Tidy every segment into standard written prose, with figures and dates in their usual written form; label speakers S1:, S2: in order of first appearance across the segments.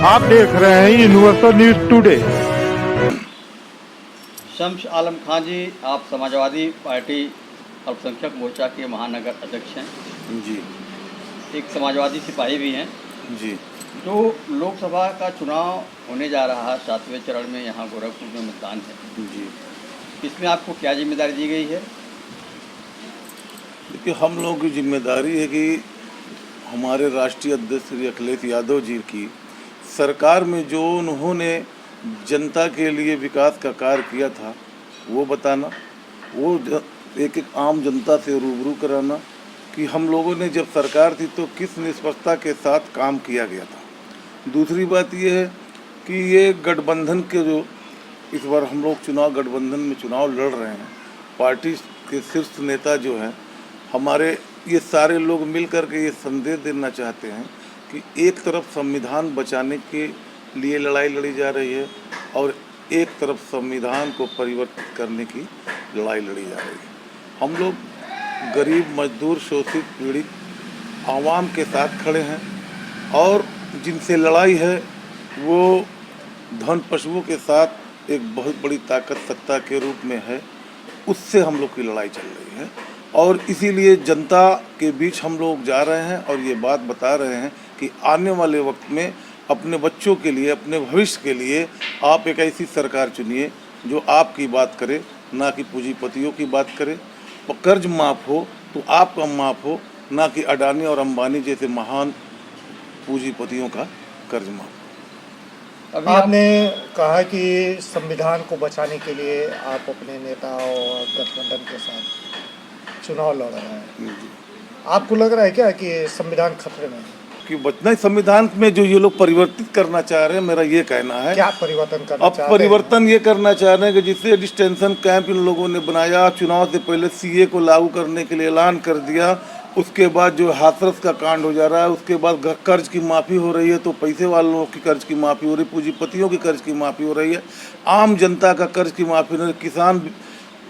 S1: आप देख रहे हैं यूनिवर्सल न्यूज टुडे।
S2: शम्स आलम खान जी, आप समाजवादी पार्टी अल्पसंख्यक मोर्चा के महानगर अध्यक्ष हैं
S3: जी
S2: एक समाजवादी सिपाही भी हैं।
S3: जी
S2: जो लोकसभा का चुनाव होने जा रहा है 7वें चरण में, यहाँ गोरखपुर में मतदान है,
S3: जी
S2: इसमें आपको क्या जिम्मेदारी दी गई है?
S3: देखिए, हम लोगों की जिम्मेदारी है कि हमारे राष्ट्रीय अध्यक्ष श्री अखिलेश यादव जी की सरकार में जो उन्होंने जनता के लिए विकास का कार्य किया था वो बताना, एक एक आम जनता से रूबरू कराना कि हम लोगों ने जब सरकार थी तो किस निष्पक्षता के साथ काम किया गया था। दूसरी बात ये है कि ये गठबंधन के जो इस बार हम लोग गठबंधन में चुनाव लड़ रहे हैं, पार्टी के शीर्ष नेता जो हैं हमारे, ये सारे लोग मिल कर के ये संदेश देना चाहते हैं कि एक तरफ संविधान बचाने के लिए लड़ाई लड़ी जा रही है और एक तरफ संविधान को परिवर्तित करने की लड़ाई लड़ी जा रही है। हम लोग गरीब, मजदूर, शोषित, पीड़ित आवाम के साथ खड़े हैं और जिनसे लड़ाई है वो धन पशुओं के साथ एक बहुत बड़ी ताकत सत्ता के रूप में है, उससे हम लोग की लड़ाई चल रही है। और इसीलिए जनता के बीच हम लोग जा रहे हैं और ये बात बता रहे हैं कि आने वाले वक्त में अपने बच्चों के लिए, अपने भविष्य के लिए आप एक ऐसी सरकार चुनिए जो आपकी बात करे, ना कि पूंजीपतियों की बात करे। कर्ज माफ़ हो तो आपका माफ़ हो, ना कि अडानी और अंबानी जैसे महान पूंजीपतियों का कर्ज माफ़ हो।
S4: अभी आपने कहा कि संविधान को बचाने के लिए आप अपने नेता और गठबंधन के साथ चुनाव लड़ रहे हैं। आपको लग रहा है क्या कि संविधान खतरे में है?
S3: कि बचना ही संविधान में जो ये लोग परिवर्तित करना चाह रहे हैं, मेरा ये कहना है।
S4: क्या परिवर्तन करना चाह रहे हैं?
S3: परिवर्तन ये करना चाह रहे हैं कि जिससे डिस्टेंशन कैंप इन लोगों ने बनाया, चुनाव से पहले सीए को लागू करने के लिए ऐलान कर दिया, उसके बाद जो हाथरस का कांड हो जा रहा है, उसके बाद कर्ज की माफ़ी हो रही है तो पैसे वालों की कर्ज की माफ़ी हो रही है, पूंजीपतियों की कर्ज की माफ़ी हो रही है, आम जनता का कर्ज की माफ़ी नहीं। किसान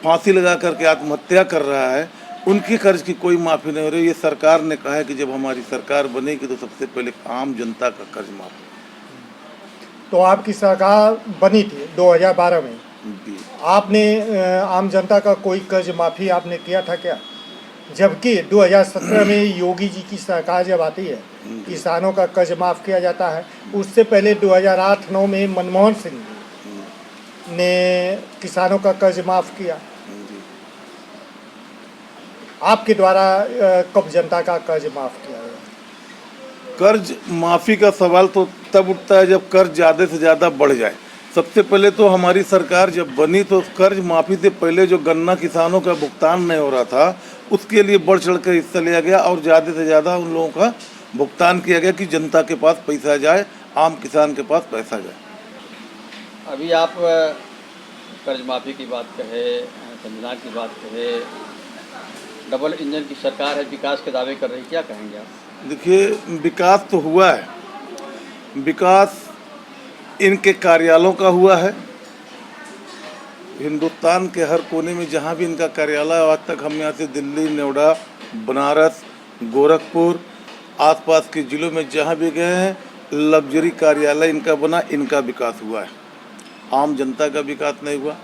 S3: फांसी लगा करके आत्महत्या कर रहा है, उनकी कर्ज की कोई माफ़ी नहीं हो रही। ये सरकार ने कहा है कि जब हमारी सरकार बनेगी तो सबसे पहले आम जनता का कर्ज माफ़ हो।
S4: तो आपकी सरकार बनी थी 2012 में,
S3: जी।
S4: आपने आम जनता का कोई कर्ज माफ़ी आपने किया था क्या? जबकि 2017 में योगी जी की सरकार जब आती है किसानों का कर्ज माफ़ किया जाता है। उससे पहले 2008-9 में मनमोहन सिंह ने किसानों का कर्ज माफ़ किया। आपके द्वारा कब जनता का कर्ज माफ़ किया गया?
S3: कर्ज माफ़ी का सवाल तो तब उठता है जब कर्ज ज़्यादा से ज़्यादा बढ़ जाए। सबसे पहले तो हमारी सरकार जब बनी तो कर्ज माफ़ी से पहले जो गन्ना किसानों का भुगतान नहीं हो रहा था, उसके लिए बढ़ चढ़ कर हिस्सा लिया गया और ज़्यादा से ज़्यादा उन लोगों का भुगतान किया गया कि जनता के पास पैसा जाए, आम किसान के पास पैसा जाए।
S2: अभी आप कर्ज माफ़ी की बात कहे, संविधान की बात कहे, डबल इंजन की सरकार है, विकास के दावे कर रही, क्या कहेंगे आप?
S3: देखिए, विकास तो हुआ है, विकास इनके कार्यालयों का हुआ है। हिंदुस्तान के हर कोने में जहाँ भी इनका कार्यालय, आज तक हम यहाँ से दिल्ली, नोएडा, बनारस, गोरखपुर, आसपास के ज़िलों में जहाँ भी गए हैं, लग्जरी कार्यालय इनका बना, इनका विकास हुआ है। आम जनता का विकास नहीं हुआ।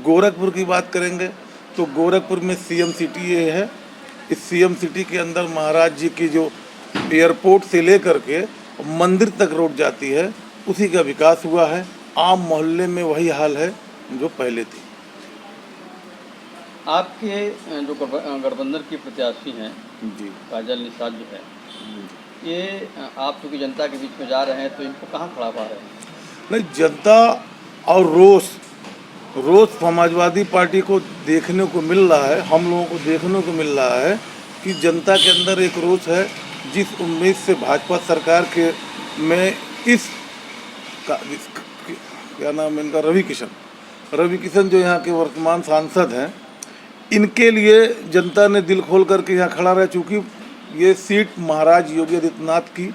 S3: गोरखपुर की बात करेंगे तो गोरखपुर में सीएम सिटी ये है। इस सीएम सिटी के अंदर महाराज जी की जो एयरपोर्ट से लेकर के मंदिर तक रोड जाती है, उसी का विकास हुआ है। आम मोहल्ले में वही हाल है जो पहले थी।
S2: आपके जो गठबंधन की प्रत्याशी हैं
S3: जी,
S2: काजल निषाद जो है, ये आप चूँकि जनता के बीच में जा रहे हैं तो इनको कहाँ खड़ा पा रहे हैं?
S3: नहीं, जनता और रोज समाजवादी पार्टी को देखने को मिल रहा है, हम लोगों को देखने को मिल रहा है कि जनता के अंदर एक रोष है। जिस उम्मीद से भाजपा सरकार के में क्या नाम है इनका, रवि किशन जो यहाँ के वर्तमान सांसद हैं, इनके लिए जनता ने दिल खोल करके यहाँ खड़ा रहा। चूँकि ये सीट महाराज योगी आदित्यनाथ की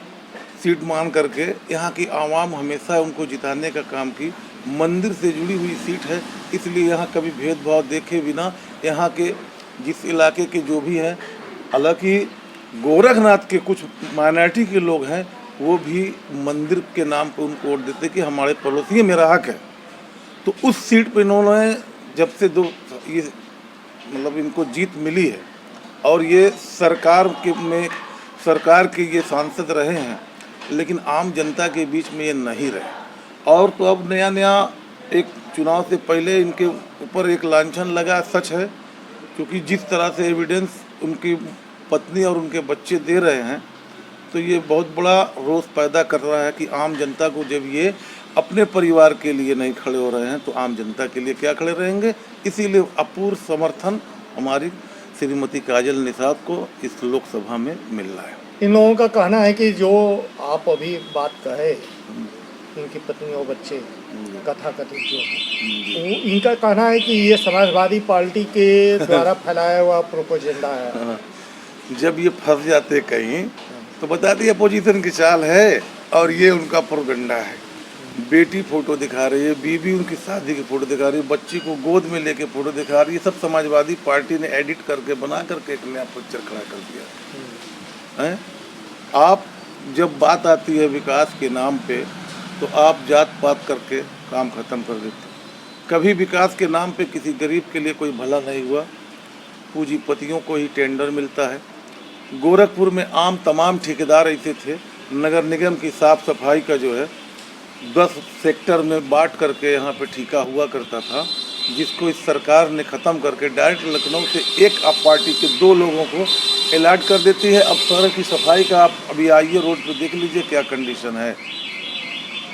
S3: सीट मान करके यहाँ की आवाम हमेशा उनको जिताने का काम की, मंदिर से जुड़ी हुई सीट है, इसलिए यहाँ कभी भेदभाव देखे बिना यहाँ के जिस इलाके के जो भी हैं, हालांकि गोरखनाथ के कुछ माइनॉरिटी के लोग हैं, वो भी मंदिर के नाम पर उनको वोट देते कि हमारे पड़ोसी मेरा हक है। तो उस सीट पे इन्होंने जब से ये मतलब इनको जीत मिली है और ये सरकार के ये सांसद रहे हैं, लेकिन आम जनता के बीच में ये नहीं रहे। और तो अब नया एक चुनाव से पहले इनके ऊपर एक लांछन लगा, सच है, क्योंकि जिस तरह से एविडेंस उनकी पत्नी और उनके बच्चे दे रहे हैं, तो ये बहुत बड़ा रोष पैदा कर रहा है कि आम जनता को जब ये अपने परिवार के लिए नहीं खड़े हो रहे हैं तो आम जनता के लिए क्या खड़े रहेंगे। इसीलिए अपूर्व समर्थन हमारी श्रीमती काजल निषाद को इस लोकसभा में मिल रहा है।
S4: इन लोगों का कहना है कि जो आप अभी बात कहे, इनकी पत्नी और बच्चे कथा कथित जो है, वो इनका कहना है कि ये समाजवादी पार्टी के द्वारा फैलाया हुआ प्रोपेगेंडा है।
S3: जब ये फंस जाते कहीं तो बताती अपोजिशन की चाल है और ये उनका प्रोपेगेंडा है। बेटी फोटो दिखा रही है, बीवी उनकी शादी की फोटो दिखा रही है, बच्ची को गोद में लेके फोटो दिखा रही है। सब समाजवादी पार्टी ने एडिट करके बना करके एक नया पिक्चर खड़ा कर दिया है। आप जब बात आती है विकास के नाम पे तो आप जात पात करके काम खत्म कर देते। कभी विकास के नाम पे किसी गरीब के लिए कोई भला नहीं हुआ, पूंजीपतियों को ही टेंडर मिलता है। गोरखपुर में तमाम ठेकेदार ऐसे थे, नगर निगम की साफ सफाई का जो है 10 सेक्टर में बांट करके यहाँ पे ठेका हुआ करता था, जिसको इस सरकार ने ख़त्म करके डायरेक्ट लखनऊ से एक आप पार्टी के 2 लोगों को अलॉट कर देती है। अब शहर की सफाई का आप अभी आइए रोड पे देख लीजिए क्या कंडीशन है।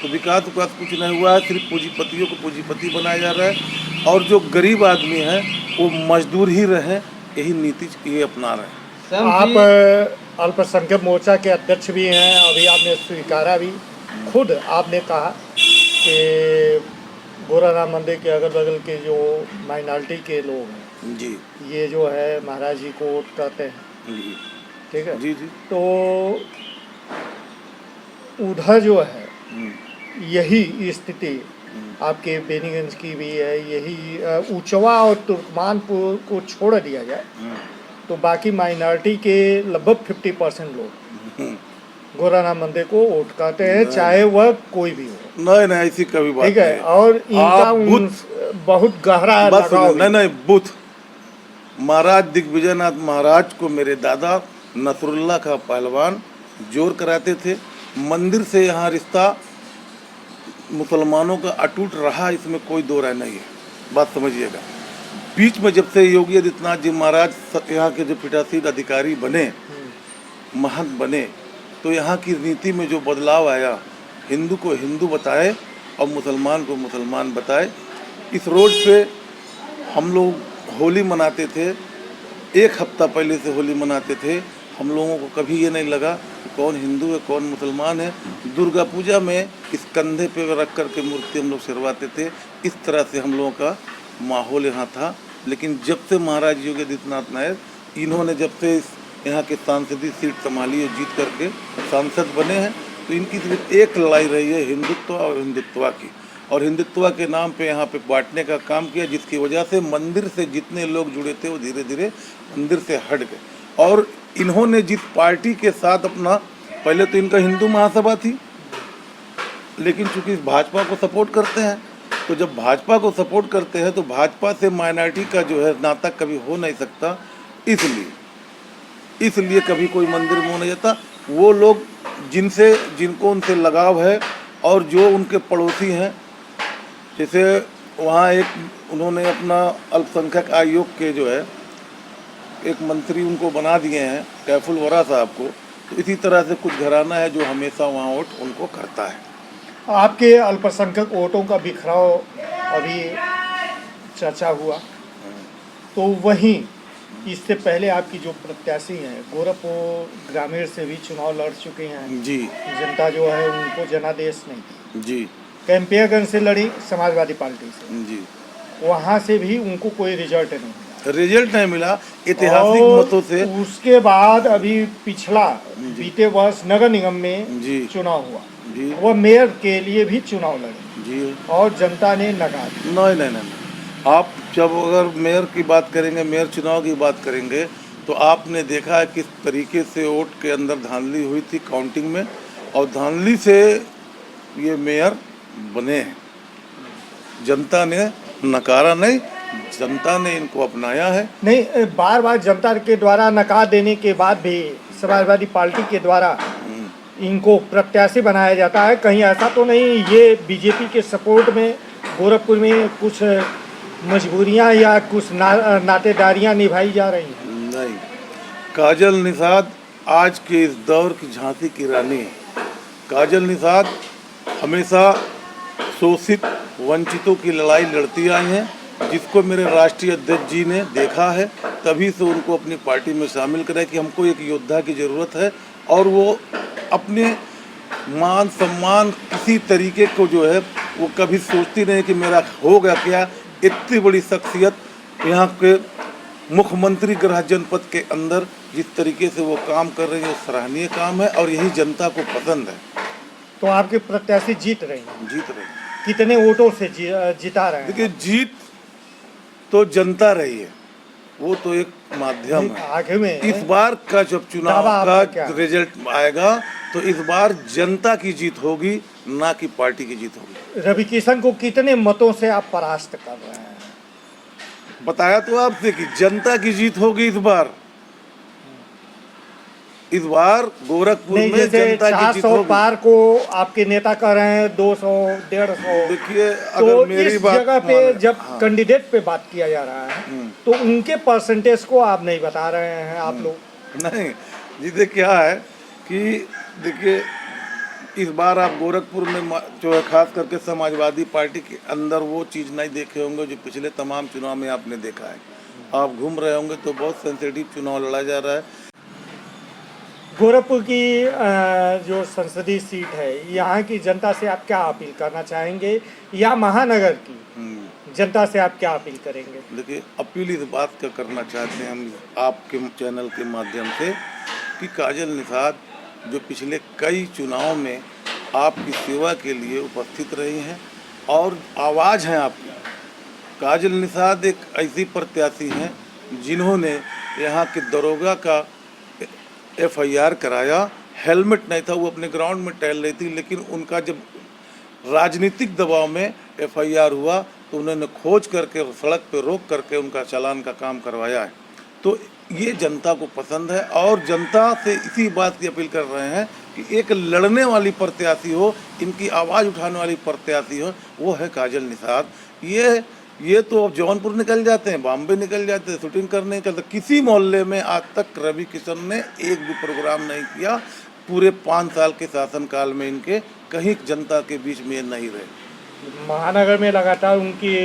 S3: तो विकास कुछ नहीं हुआ है, सिर्फ पूंजीपतियों को पूंजीपति बनाया जा रहा है और जो गरीब आदमी है वो मजदूर ही रहे, यही नीति ये अपना रहे हैं।
S4: आप अल्पसंख्यक मोर्चा के अध्यक्ष भी हैं, अभी आपने स्वीकारा भी, खुद आपने कहा कि गोरखनाथ मंदिर के अगल बगल के जो माइनॉरिटी के लोग हैं
S3: जी,
S4: ये जो है महाराज जी को वोट करते हैं
S3: जी,
S4: ठीक है
S3: जी,
S4: तो उधर जो है यही स्थिति आपके बेनीगंज की भी है। यही उचवा और तुर्कमानपुर को छोड़ दिया जाए तो बाकी माइनॉरिटी के लगभग 50% लोग गोरखनाथ मंदिर को वोट करते हैं, चाहे वह कोई भी हो।
S3: नहीं ऐसी कभी बात
S4: ठीक है,
S3: नहीं।
S4: और इनका बहुत गहरा लगाव है।
S3: नहीं बुध महाराज दिग्विजयनाथ महाराज को मेरे दादा नसरुल्ला का पहलवान जोर कराते थे। मंदिर से यहाँ रिश्ता मुसलमानों का अटूट रहा, इसमें कोई दो राय नहीं है, बात समझिएगा। बीच में जब से योगी आदित्यनाथ जी महाराज यहाँ के जो पीठासीन अधिकारी बने, महंत बने, तो यहाँ की नीति में जो बदलाव आया, हिंदू को हिंदू बताए और मुसलमान को मुसलमान बताए। इस रोड पे हम लोग होली मनाते थे, 1 हफ्ता पहले से होली मनाते थे। हम लोगों को कभी ये नहीं लगा कि कौन हिंदू है कौन मुसलमान है। दुर्गा पूजा में इस कंधे पे रख कर के मूर्ति हम लोग सिरवाते थे। इस तरह से हम लोगों का माहौल यहाँ था। लेकिन जब से महाराज योगी आदित्यनाथ नायक इन्होंने जब से यहाँ के सांसदीय सीट संभाली है, जीत करके सांसद बने हैं, तो इनकी सिर्फ एक लड़ाई रही है हिंदुत्व और हिंदुत्वा की। और हिंदुत्वा के नाम पे यहाँ पे बांटने का काम किया, जिसकी वजह से मंदिर से जितने लोग जुड़े थे वो धीरे धीरे मंदिर से हट गए। और इन्होंने जिस पार्टी के साथ अपना, पहले तो इनका हिंदू महासभा थी, लेकिन चूंकि भाजपा को सपोर्ट करते हैं, तो जब भाजपा को सपोर्ट करते हैं तो भाजपा से माइनॉरिटी का जो है नाता कभी हो नहीं सकता। इसलिए कभी कोई मंदिर में नहीं जाता। वो लोग जिनको उनसे लगाव है और जो उनके पड़ोसी हैं, जैसे वहाँ एक उन्होंने अपना अल्पसंख्यक आयोग के जो है एक मंत्री उनको बना दिए हैं, कैफुल वरा साहब को। तो इसी तरह से कुछ घराना है जो हमेशा वहाँ वोट उनको करता है।
S4: आपके अल्पसंख्यक वोटों का बिखराव अभी चर्चा हुआ, तो वहीं इससे पहले आपकी जो प्रत्याशी हैं गोरखपुर ग्रामीण से भी चुनाव लड़ चुके हैं
S3: जी,
S4: जनता जो है उनको जनादेश नहीं दी
S3: जी,
S4: कैंपियागंज से लड़ी समाजवादी पार्टी से
S3: जी,
S4: वहाँ से भी उनको कोई रिजल्ट नहीं मिला।
S3: रिजल्ट नहीं मिला ऐतिहासिक मतों से।
S4: उसके बाद अभी पिछला बीते वर्ष नगर निगम में
S3: जी,
S4: चुनाव हुआ
S3: जी,
S4: वह मेयर के लिए भी चुनाव लड़े
S3: जी,
S4: और जनता ने नकार दिया।
S3: नहीं। आप जब अगर मेयर की बात करेंगे, मेयर चुनाव की बात करेंगे, तो आपने देखा है किस तरीके से वोट के अंदर धांधली हुई थी काउंटिंग में, और धांधली से ये मेयर बने हैं। जनता ने नकारा नहीं, जनता ने इनको अपनाया है।
S4: नहीं, बार बार जनता के द्वारा नकार देने के बाद भी समाजवादी पार्टी के द्वारा इनको प्रत्याशी बनाया जाता है। कहीं ऐसा तो नहीं ये बीजेपी के सपोर्ट में गोरखपुर में कुछ मजबूरियां या कुछ नातेदारियां निभाई जा रही हैं?
S3: नहीं, काजल निषाद आज के इस दौर की झांसी की रानी है। काजल निषाद हमेशा शोषित वंचितों की लड़ाई लड़ती आई हैं, जिसको मेरे राष्ट्रीय अध्यक्ष जी ने देखा है, तभी से उनको अपनी पार्टी में शामिल करा कि हमको एक योद्धा की ज़रूरत है। और वो अपने मान सम्मान किसी तरीके को जो है वो कभी सोचती नहीं कि मेरा होगा क्या। इतनी बड़ी शख्सियत यहाँ के मुख्यमंत्री गृह जनपद के अंदर जिस तरीके से वो काम कर रही है वो सराहनीय काम है, और यही जनता को पसंद है।
S4: तो आपके प्रत्याशी जीत रहे हैं?
S3: जीत रहे हैं।
S4: कितने वोटों से जिता रहे हैं?
S3: देखिए, जीत तो जनता रही है, वो तो एक माध्यम है।
S4: आगे में
S3: इस बार का जब चुनाव का रिजल्ट आएगा तो इस बार जनता की जीत होगी, ना कि पार्टी की जीत होगी।
S4: रवि किशन को कितने मतों से आप परास्त कर रहे हैं?
S3: बताया तो आपसे कि जनता की जीत होगी इस बार। इस बार गोरखपुर में जनता की जीत होगी।
S4: पार को आपके नेता कह रहे हैं 200 150।
S3: देखिए,
S4: तो
S3: अगर मेरी
S4: इस
S3: बात
S4: जगह पे जब कैंडिडेट पे बात किया जा रहा है तो उनके परसेंटेज को आप नहीं बता रहे हैं आप लोग।
S3: नहीं जी, देखिए क्या है कि देखिए इस बार आप गोरखपुर में जो है खास करके समाजवादी पार्टी के अंदर वो चीज़ नहीं देखे होंगे जो पिछले तमाम चुनाव में आपने देखा है। आप घूम रहे होंगे तो बहुत सेंसिटिव चुनाव लड़ा जा रहा है।
S4: गोरखपुर की जो संसदीय सीट है, यहाँ की जनता से आप क्या अपील करना चाहेंगे, या महानगर की जनता से आप क्या अपील करेंगे?
S3: देखिए, अपील इस बात का करना चाहते हैं हम आपके चैनल के माध्यम से कि काजल निषाद जो पिछले कई चुनाव में आपकी सेवा के लिए उपस्थित रही हैं और आवाज़ हैं आपकी। काजल निषाद एक ऐसी प्रत्याशी हैं जिन्होंने यहाँ के दरोगा का FIR कराया। हेलमेट नहीं था, वो अपने ग्राउंड में टहल रही थी, लेकिन उनका जब राजनीतिक दबाव में FIR हुआ तो उन्होंने खोज करके सड़क पर रोक करके उनका चालान का काम करवाया है। तो ये जनता को पसंद है, और जनता से इसी बात की अपील कर रहे हैं कि एक लड़ने वाली प्रत्याशी हो, इनकी आवाज़ उठाने वाली प्रत्याशी हो, वो है काजल निषाद। ये तो अब जौनपुर निकल जाते हैं, बॉम्बे निकल जाते हैं, शूटिंग करने निकलते। किसी मोहल्ले में आज तक रवि किशन ने एक भी प्रोग्राम नहीं किया। पूरे 5 साल के शासनकाल में इनके कहीं जनता के बीच में नहीं रहे।
S4: महानगर में लगातार उनकी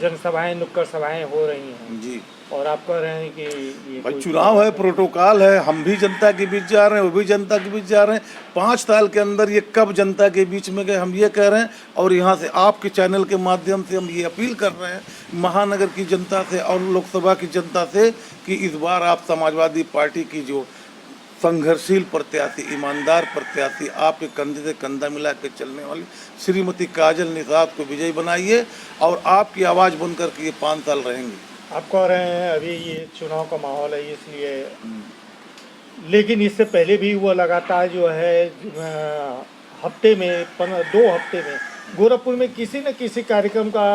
S4: जनसभाएं, नुक्कड़ सभाएं हो रही हैं
S3: जी,
S4: और आप कह रहे हैं कि ये
S3: भाई चुनाव है, प्रोटोकॉल है, हम भी जनता के बीच जा रहे हैं, वो भी जनता के बीच जा रहे हैं। 5 साल के अंदर ये कब जनता के बीच में गए, हम ये कह रहे हैं। और यहाँ से आपके चैनल के माध्यम से हम ये अपील कर रहे हैं महानगर की जनता से और लोकसभा की जनता से कि इस बार आप समाजवादी पार्टी की जो संघर्षशील प्रत्याशी, ईमानदार प्रत्याशी, आपके कंधे से कंधा मिला के चलने वाली श्रीमती काजल निषाद को विजयी बनाइए, और आपकी आवाज़ बन करके ये 5 साल रहेंगे।
S4: आप कह रहे हैं अभी ये चुनाव का माहौल है इसलिए, लेकिन इससे पहले भी वो लगातार जो है हफ्ते में 2 हफ्ते में गोरखपुर में किसी न किसी कार्यक्रम का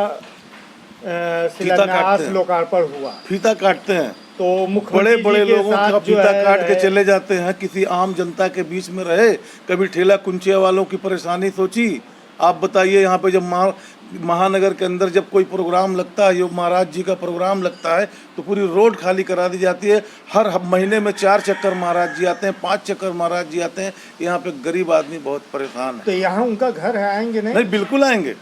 S4: शिलान्यास लोकार्पण हुआ।
S3: फीता काटते हैं
S4: तो
S3: बड़े बड़े लोगों का फीता काट के चले जाते हैं, किसी आम जनता के बीच में रहे। कभी ठेला कुंचिया वालों की परेशानी सोची? आप बताइए, यहाँ पे जब महानगर के अंदर जब कोई प्रोग्राम लगता है, योग महाराज जी का प्रोग्राम लगता है, तो पूरी रोड खाली करा दी जाती है। हर महीने में 4 चक्कर महाराज जी आते हैं, 5 चक्कर महाराज जी आते हैं। यहाँ पे गरीब आदमी बहुत परेशान है।
S4: तो यहाँ उनका घर है, आएंगे नहीं?
S3: बिल्कुल आएंगे।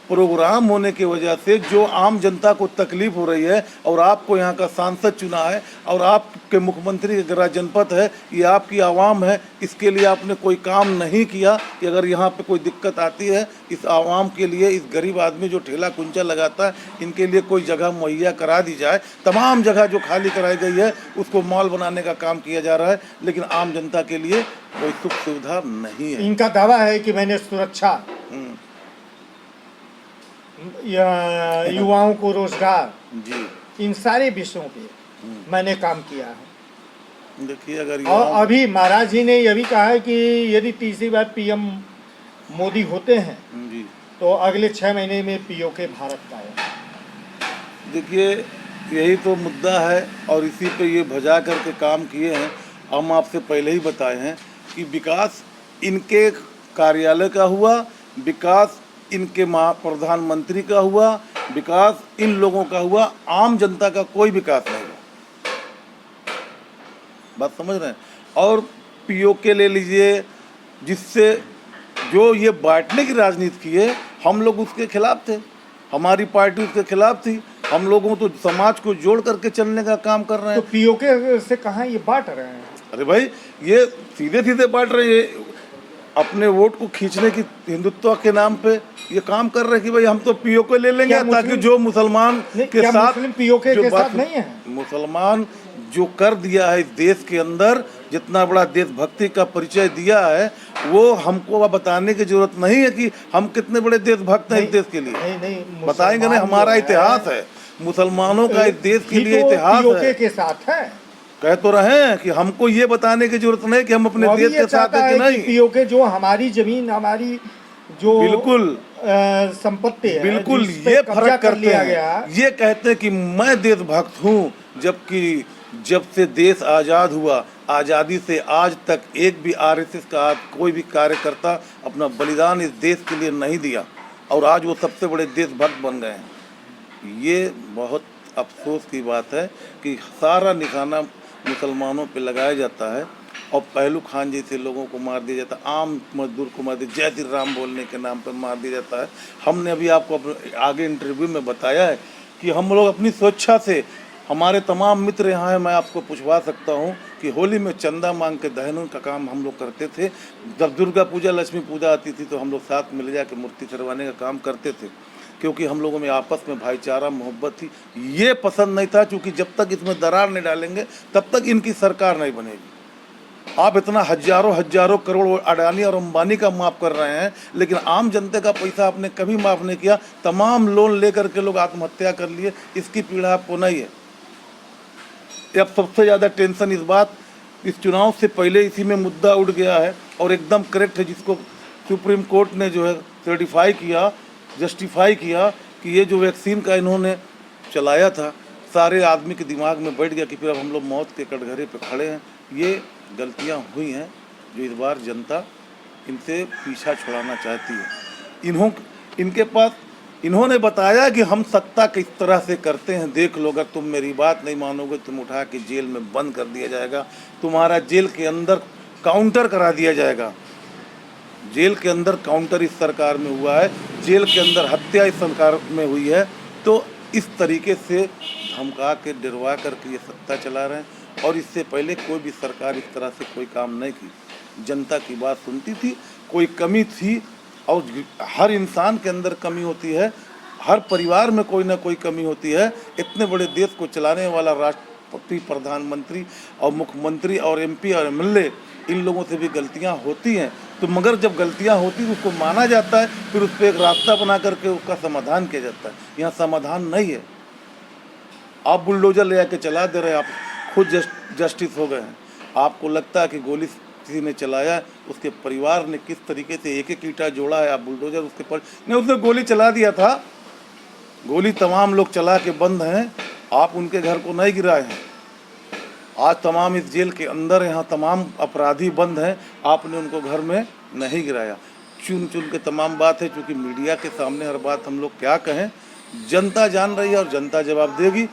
S3: प्रोग्राम होने की वजह से जो आम जनता को तकलीफ हो रही है, और आपको यहाँ का सांसद चुना है, और आपके मुख्यमंत्री गृह जनपद है, ये आपकी आवाम है। इसके लिए आपने कोई काम नहीं किया कि अगर यहाँ पे कोई दिक्कत आती है इस आवाम के लिए, इस गरीब आदमी जो ठेला कुंचा लगाता है, इनके लिए कोई जगह मुहैया करा दी जाए। तमाम जगह जो खाली कराई गई है उसको मॉल बनाने का काम किया जा रहा है, लेकिन आम जनता के लिए कोई सुख सुविधा नहीं है।
S4: इनका दावा है कि मैंने सुरक्षा, युवाओं को रोजगार,
S3: जी,
S4: इन सारे विषयों पे मैंने काम किया है।
S3: देखिए अगर
S4: और
S3: यहाँ
S4: अभी महाराज जी ने यह भी कहा है कि यदि तीसरी बार पीएम मोदी होते हैं
S3: जी
S4: तो अगले 6 महीने में पीओके भारत का है।
S3: देखिए यही तो मुद्दा है और इसी पे ये भजा करके काम किए हैं। हम आपसे पहले ही बताए हैं कि विकास इनके कार्यालय का हुआ, विकास इनके प्रधानमंत्री का हुआ, विकास इन लोगों का हुआ, आम जनता का कोई विकास नहीं हुआ। बात समझ रहे हैं? और पीओके ले लीजिए, जिससे जो ये बांटने की राजनीति की है, हम लोग उसके खिलाफ थे, हमारी पार्टी उसके खिलाफ थी। हम लोगों तो समाज को जोड़ करके चलने का काम कर रहे
S4: तो
S3: हैं।
S4: पीओके से कहाँ ये बांट रहे हैं?
S3: अरे भाई ये सीधे सीधे बांट रहे हैं, अपने वोट को खींचने की मुहिंदुत्व के नाम पे ये काम कर रहे हैं कि भाई हम तो पीओके ले लेंगे
S4: क्या
S3: ताकि
S4: मुस्लिम-
S3: जो मुसलमान
S4: नहीं,
S3: के
S4: क्या
S3: साथ
S4: मुस्लिम पीओके
S3: जो
S4: के
S3: बात-
S4: साथ नहीं है?
S3: मुसलमान जो कर दिया है इस देश के अंदर, जितना बड़ा देशभक्ति का परिचय दिया है, वो हमको अब बताने की जरूरत नहीं है कि हम कितने बड़े देशभक्त हैं इस देश के लिए।
S4: नहीं
S3: बताएंगे नहीं, हमारा इतिहास है, मुसलमानों का इस देश के लिए इतिहास
S4: पीओके
S3: है।
S4: के साथ है।
S3: कह तो रहे हैं कि हमको ये बताने की जरूरत नहीं कि हम अपने
S4: वो भी
S3: देश
S4: ये
S3: के साथ
S4: चाहता
S3: है कि
S4: है कि
S3: नहीं।
S4: पीओके जो हमारी जमीन, हमारी जो
S3: बिल्कुल
S4: संपत्ति है,
S3: बिल्कुल
S4: जिस पे
S3: ये
S4: कब्जा
S3: फर्क
S4: कर
S3: करते
S4: लिया
S3: हैं।
S4: गया।
S3: ये कहते हैं कि मैं देशभक्त हूँ, जबकि जब से देश आज़ाद हुआ, आज़ादी से आज तक एक भी आरएसएस का कोई भी कार्यकर्ता अपना बलिदान इस देश के लिए नहीं दिया, और आज वो सबसे बड़े देशभक्त बन गए हैं। ये बहुत अफसोस की बात है कि सारा निशाना मुसलमानों पे लगाया जाता है और पहलू खान जैसे लोगों को मार दिया जाता है, आम मजदूर को मार दिया, जय श्री राम बोलने के नाम पर मार दिया जाता है। हमने अभी आपको आगे इंटरव्यू में बताया है कि हम लोग अपनी स्वेच्छा से, हमारे तमाम मित्र यहाँ हैं, मैं आपको पूछवा सकता हूँ कि होली में चंदा मांग के दहनों का काम हम लोग करते थे। जब दुर्गा पूजा, लक्ष्मी पूजा आती थी तो हम लोग साथ मिल जाकर मूर्ति चढ़वाने का काम करते थे, क्योंकि हम लोगों में आपस में भाईचारा मोहब्बत थी। ये पसंद नहीं था, क्योंकि जब तक इसमें दरार नहीं डालेंगे तब तक इनकी सरकार नहीं बनेगी। आप इतना हजारों करोड़ अडानी और अंबानी का माफ कर रहे हैं, लेकिन आम जनता का पैसा आपने कभी माफ नहीं किया। तमाम लोन लेकर के लोग आत्महत्या कर लिए, इसकी पीड़ा आपको नहीं है। अब सबसे ज़्यादा टेंशन इस चुनाव से पहले इसी में मुद्दा उठ गया है और एकदम करेक्ट है, जिसको सुप्रीम कोर्ट ने जो है सर्टिफाई किया, जस्टिफाई किया कि ये जो वैक्सीन का इन्होंने चलाया था, सारे आदमी के दिमाग में बैठ गया कि फिर अब हम लोग मौत के कटघरे पे खड़े हैं। ये गलतियां हुई हैं जो इस बार जनता इनसे पीछा छुड़ाना चाहती है। इन्होंने बताया कि हम सत्ता किस तरह से करते हैं, देख लो, अगर तुम मेरी बात नहीं मानोगे तुम उठा के जेल में बंद कर दिया जाएगा, तुम्हारा जेल के अंदर काउंटर करा दिया जाएगा। जेल के अंदर काउंटर इस सरकार में हुआ है, जेल के अंदर हत्या इस सरकार में हुई है। तो इस तरीके से धमका के डरवा करके ये सत्ता चला रहे हैं, और इससे पहले कोई भी सरकार इस तरह से कोई काम नहीं की। जनता की बात सुनती थी, कोई कमी थी, और हर इंसान के अंदर कमी होती है, हर परिवार में कोई ना कोई कमी होती है। इतने बड़े देश को चलाने वाला राष्ट्रपति, प्रधानमंत्री और मुख्यमंत्री और एमपी और एमएलए, इन लोगों से भी गलतियां होती हैं। तो मगर जब गलतियां होती हैं उसको माना जाता है, फिर उस पर एक रास्ता बना करके उसका समाधान किया जाता है। यहाँ समाधान नहीं है, आप बुलडोजर ले आके चला दे रहे हैं, आप खुद जस्टिस हो गए हैं। आपको लगता है कि गोली किसी ने चलाया है, उसके परिवार ने किस तरीके से एक एक ईंटा जोड़ा है, आप बुलडोजर उसके पर नहीं, उसने गोली चला दिया था, गोली तमाम लोग चला के बंद हैं, आप उनके घर को नहीं गिराए हैं। आज तमाम इस जेल के अंदर यहाँ तमाम अपराधी बंद हैं, आपने उनको घर में नहीं गिराया। चुन चुन के तमाम बात है, क्योंकि मीडिया के सामने हर बात हम लोग क्या कहें, जनता जान रही है और जनता जवाब देगी।